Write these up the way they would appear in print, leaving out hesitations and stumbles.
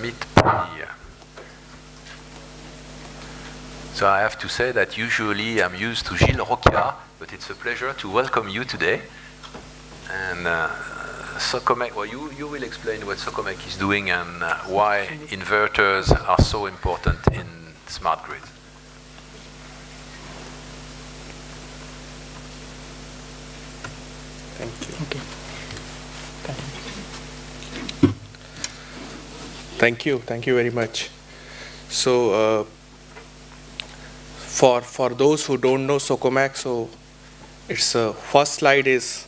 Sumit Pundhir. So I have to say that usually I'm used to Gilles Roquia, but it's a pleasure to welcome you today. And SOCOMEC, well, you will explain what SOCOMEC is doing and why inverters are so important in smart grids. Thank you. Okay. Thank you very much. So for those who don't know SOCOMEC, so its first slide is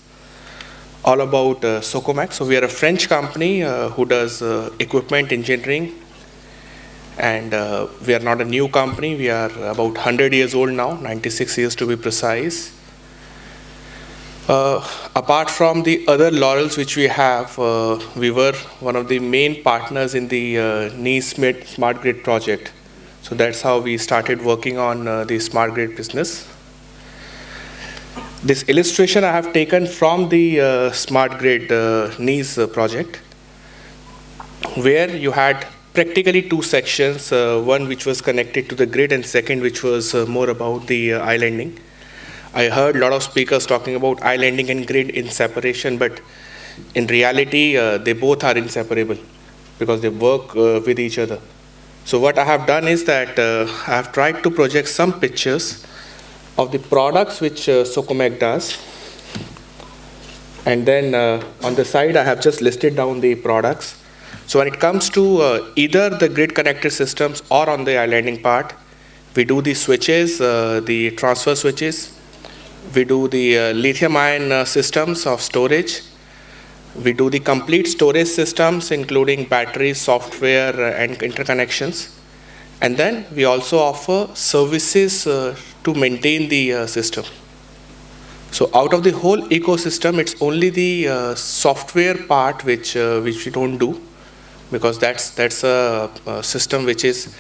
all about SOCOMEC. So we are a French company who does equipment engineering, and we are not a new company. We are about 100 years old now, 96 years to be precise. Apart from the other laurels which we have, we were one of the main partners in the NIS Smart Grid project. So that's how we started working on the smart grid business. This illustration I have taken from the smart grid NIS project, where you had practically two sections, one which was connected to the grid and second which was more about the islanding. I heard a lot of speakers talking about islanding and grid in separation, but in reality, they both are inseparable because they work with each other. So what I have done is that I have tried to project some pictures of the products which SOCOMEC does. And then on the side, I have just listed down the products. So when it comes to either the grid connected systems or on the islanding part, we do the switches, the transfer switches. We do the lithium-ion systems of storage. We do the complete storage systems, including batteries, software, and interconnections. And then we also offer services to maintain the system. So out of the whole ecosystem, it's only the software part which we don't do, because that's a system which is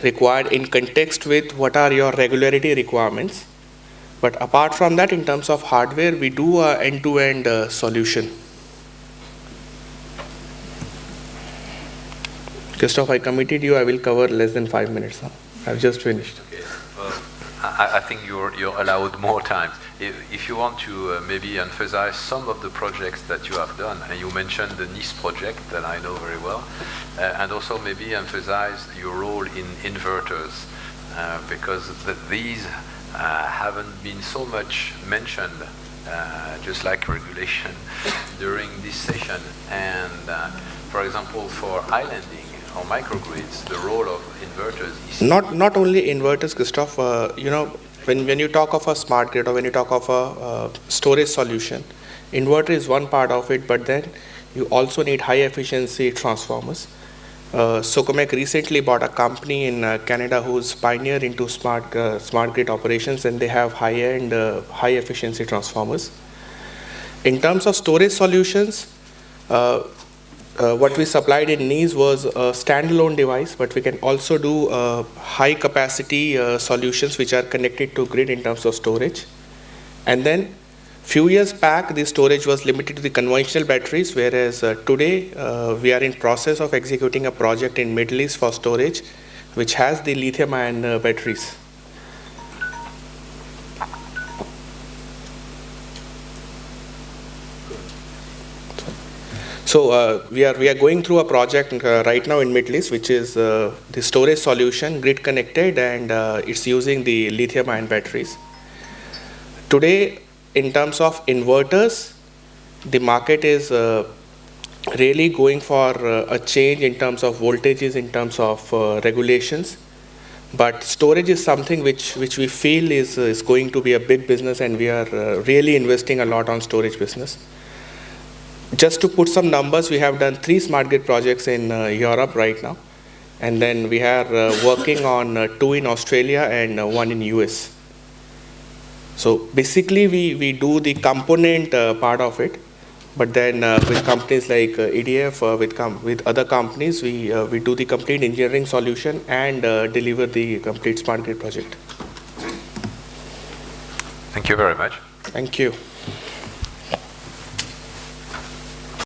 required in context with what are your regularity requirements. But apart from that, in terms of hardware, we do an end-to-end solution. Christoph, I committed you, I will cover less than 5 minutes. I've just finished. Okay. Well, I think you're allowed more time. If you want to maybe emphasize some of the projects that you have done, and you mentioned the NIS project that I know very well, and also maybe emphasize your role in inverters, because these haven't been so much mentioned, just like regulation, during this session. And for example, for islanding or microgrids, the role of inverters is not only inverters, Christoph. When you talk of a smart grid or when you talk of a storage solution, inverter is one part of it, but then you also need high efficiency transformers. SOCOMEC recently bought a company in Canada who's pioneer into smart grid operations, and they have high-end, high-efficiency transformers. In terms of storage solutions, what we supplied in NIS was a standalone device, but we can also do high-capacity solutions which are connected to grid in terms of storage. And then few years back, the storage was limited to the conventional batteries, whereas today we are in process of executing a project in Middle East for storage, which has the lithium-ion batteries. So we are going through a project right now in Middle East, which is the storage solution, grid connected, and it's using the lithium-ion batteries. Today, in terms of inverters, the market is really going for a change in terms of voltages, in terms of regulations. But storage is something which we feel is going to be a big business, and we are really investing a lot on storage business. Just to put some numbers, we have done 3 smart grid projects in Europe right now. And then we are working on 2 in Australia and 1 in US. So basically, we do the component part of it, but then with companies like EDF, with other companies, we do the complete engineering solution and deliver the complete smart grid project. Thank you very much. Thank you.